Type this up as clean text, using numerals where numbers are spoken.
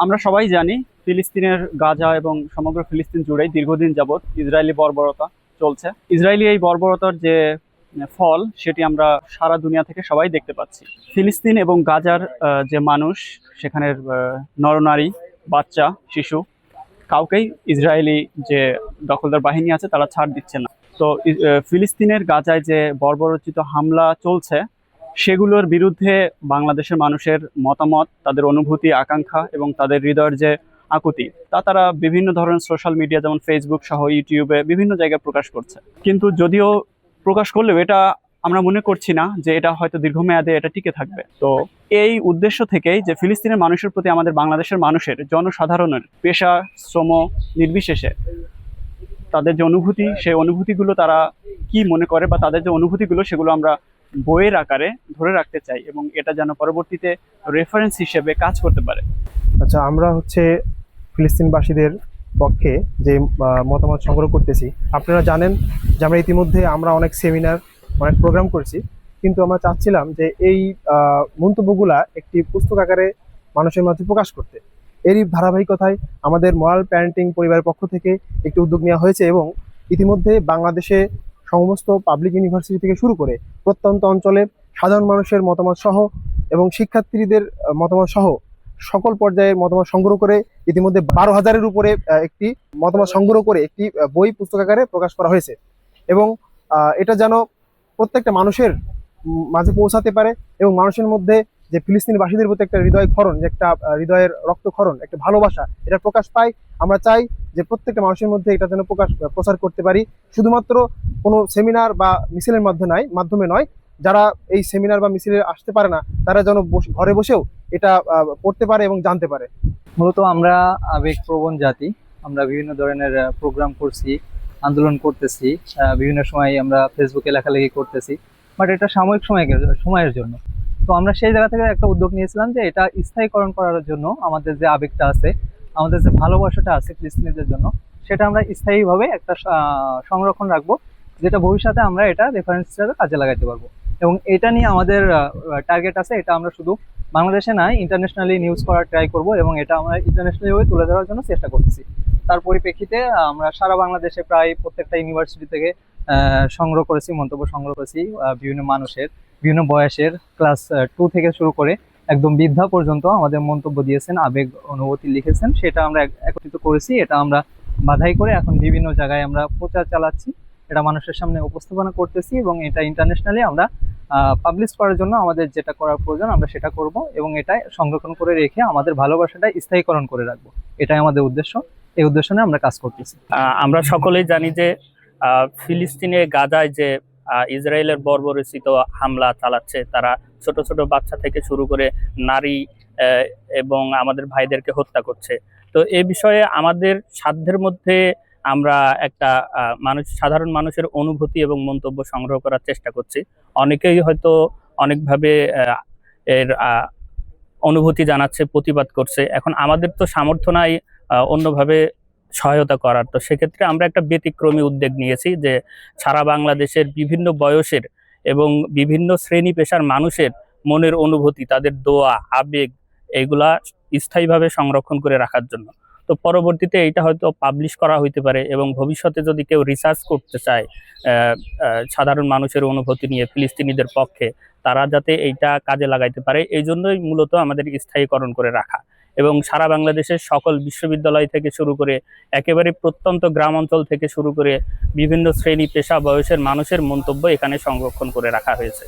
আমরা সবাই জানি ফিলিস্তিনের গাজা এবং সমগ্র ফিলিস্তিন জুড়েই দীর্ঘদিন যাবৎ ইসরায়েলি বর্বরতা চলছে। ইসরায়েলি এই বর্বরতার যে ফল সেটি আমরা সারা দুনিয়া থেকে সবাই দেখতে পাচ্ছি। ফিলিস্তিন এবং গাজার যে মানুষ, সেখানের নরনারী, বাচ্চা, শিশু, কাউকেই ইসরায়েলি যে দখলদার বাহিনী আছে তারা ছাড় দিচ্ছে না। তো ফিলিস্তিনের গাজায় যে বর্বরোচিত হামলা চলছে সেগুলোর বিরুদ্ধে বাংলাদেশের মানুষের মতামত, তাদের অনুভূতি, আকাঙ্ক্ষা এবং তাদের হৃদয়ের যে আকুতি তা তারা বিভিন্ন ধরনের সোশ্যাল মিডিয়া যেমন ফেসবুক সহ ইউটিউবে বিভিন্ন জায়গায় প্রকাশ করছে। কিন্তু যদিও প্রকাশ করলেও এটা আমরা মনে করছি না যে এটা হয়তো দীর্ঘমেয়াদে এটা টিকে থাকবে। তো এই উদ্দেশ্য থেকেই যে ফিলিস্তিনের মানুষের প্রতি আমাদের বাংলাদেশের মানুষের, জনসাধারণের পেশা শ্রম নির্বিশেষে তাদের যে অনুভূতি, সেই অনুভূতিগুলো তারা কি মনে করে বা তাদের যে অনুভূতিগুলো সেগুলো আমরা বইয়ের আকারে ধরে রাখতে চাই এবং এটা যেন পরবর্তীতে রেফারেন্স হিসেবে কাজ করতে পারে। আচ্ছা, আমরা ফিলিস্তিনবাসীদের পক্ষে যে মতামত সংগ্রহ করতেছি। আপনারা জানেন যে আমরা ইতিমধ্যে অনেক সেমিনার, অনেক প্রোগ্রাম করেছি, কিন্তু আমরা চাচ্ছিলাম যে এই মন্তব্যগুলা একটি পুস্তক আকারে মানুষের মাঝে প্রকাশ করতে। এরই ধারাবাহিকতায় আমাদের মরাল প্যারেন্টিং পরিবারের পক্ষ থেকে একটি উদ্যোগ নেওয়া হয়েছে এবং ইতিমধ্যে বাংলাদেশে সমস্ত পাবলিক ইউনিভার্সিটি থেকে শুরু করে প্রত্যন্ত অঞ্চলে সাধারণ মানুষের মতামত সহ এবং শিক্ষার্থীদের মতামত সহ সকল পর্যায়ের মতামত সংগ্রহ করে ইতিমধ্যে 12,000-এর উপরে একটি মতামত সংগ্রহ করে একটি বই পুস্তক আকারে প্রকাশ করা হয়েছে এবং এটা যেন প্রত্যেকটা মানুষের মাঝে পৌঁছাতে পারে এবং মানুষের মধ্যে যে ফিলিস্তিনবাসীদের প্রতি একটা হৃদয় ক্ষরণ, যে একটা হৃদয়ের রক্তক্ষরণ, একটা ভালোবাসা, এটা প্রকাশ পায়। আমরা চাই যে প্রত্যেকটা মানুষের মধ্যে এটা যেন প্রচার করতে পারি, শুধুমাত্র কোনো সেমিনার বা মিছিলের মাধ্যমে নয়। যারা এই সেমিনার বা মিছিলে আসতে পারে না তারা যেন ঘরে বসেও এটা পড়তে পারে এবং জানতে পারে। মূলত আমরা আবেগপ্রবণ জাতি। আমরা বিভিন্ন ধরনের প্রোগ্রাম করছি, আন্দোলন করতেছি, বিভিন্ন সময় আমরা ফেসবুকে লেখালেখি করতেছি, বাট এটা সাময়িক সময়ের জন্য। তো আমরা সেই জায়গা থেকে একটা উদ্যোগ নিয়েছিলাম যে এটা স্থায়ীকরণ করার জন্য আমাদের যে আবেগটা আছে, আমাদের যে ভালোবাসাটা আছে ফিলিস্তিনিদের জন্য, সেটা আমরা স্থায়ীভাবে একটা সংরক্ষণ রাখবো, যেটা ভবিষ্যতে আমরা এটা রেফারেন্স হিসাবে কাজে লাগাতে পারবো। এবং এটা নিয়ে আমাদের টার্গেট আছে, এটা আমরা শুধু বাংলাদেশে নয়, ইন্টারন্যাশনালি নিউজ করার ট্রাই করব এবং এটা আমরা ইন্টারন্যাশনালি ভাবে তুলে ধরার জন্য চেষ্টা করতেছি। তার পরিপ্রেক্ষিতে আমরা সারা বাংলাদেশে প্রায় প্রত্যেকটা ইউনিভার্সিটি থেকে সংগ্রহ করেছি, মন্তব্য সংগ্রহ করেছি বিভিন্ন মানুষের, বিভিন্ন বয়সের, ক্লাস 2 থেকে শুরু করে একদম বৃদ্ধা পর্যন্ত আমাদের মন্তব্য দিয়েছেন, আবেগ অনুভূতি লিখেছেন। সেটা আমরা একত্রিত করেছি, এটা আমরা বাধাই করে এখন বিভিন্ন জায়গায় আমরা প্রচার চালাচ্ছি, এটা মানুষের সামনে উপস্থাপনা করতেছি এবং এটা ইন্টারন্যাশনালি আমরা পাবলিশ করার জন্য আমাদের যেটা করার প্রয়োজন আমরা সেটা করব এবং এটা সংরক্ষণ করে রেখে আমাদের ভালোবাসাটা স্থায়ীকরণ করে রাখবো। এটাই আমাদের উদ্দেশ্য। এই উদ্দেশ্য নিয়ে আমরা কাজ করতেছি। আমরা সকলেই জানি যে ফিলিস্তিনে গাজায় যে ইসরায়েলের বর্বরোচিত হামলা চালাচ্ছে, তারা ছোট ছোট বাচ্চা থেকে শুরু করে নারী এবং আমাদের ভাইদেরকে হত্যা করছে। তো এই বিষয়ে আমাদের সাধ্যের মধ্যে আমরা একটা সাধারণ মানুষের অনুভূতি এবং মন্তব্য সংগ্রহ করার চেষ্টা করছি। অনেকেই হয়তো অনেকভাবে এর অনুভূতি জানাচ্ছে, প্রতিবাদ করছে। এখন আমাদের তো সামর্থ্য নাই অন্যভাবে সহায়তা করার। তো সেক্ষেত্রে আমরা একটা ব্যতিক্রমী উদ্যোগ নিয়েছি যে সারা বাংলাদেশের বিভিন্ন বয়সের এবং বিভিন্ন শ্রেণী পেশার মানুষের মনের অনুভূতি, তাদের দোয়া, আবেগ, এইগুলা স্থায়ীভাবে সংরক্ষণ করে রাখার জন্য। তো পরবর্তীতে এইটা হয়তো পাবলিশ করা হইতে পারে এবং ভবিষ্যতে যদি কেউ রিসার্চ করতে চায় সাধারণ মানুষের অনুভূতি নিয়ে ফিলিস্তিনিদের পক্ষে, তারা যাতে এইটা কাজে লাগাইতে পারে, এই জন্যই মূলত আমাদের স্থায়ীকরণ করে রাখা। এবং সারা বাংলাদেশের সকল বিশ্ববিদ্যালয় থেকে শুরু করে একেবারে প্রত্যন্ত গ্রাম অঞ্চল থেকে শুরু করে বিভিন্ন শ্রেণী পেশা বয়সের মানুষের মন্তব্য এখানে সংরক্ষণ করে রাখা হয়েছে।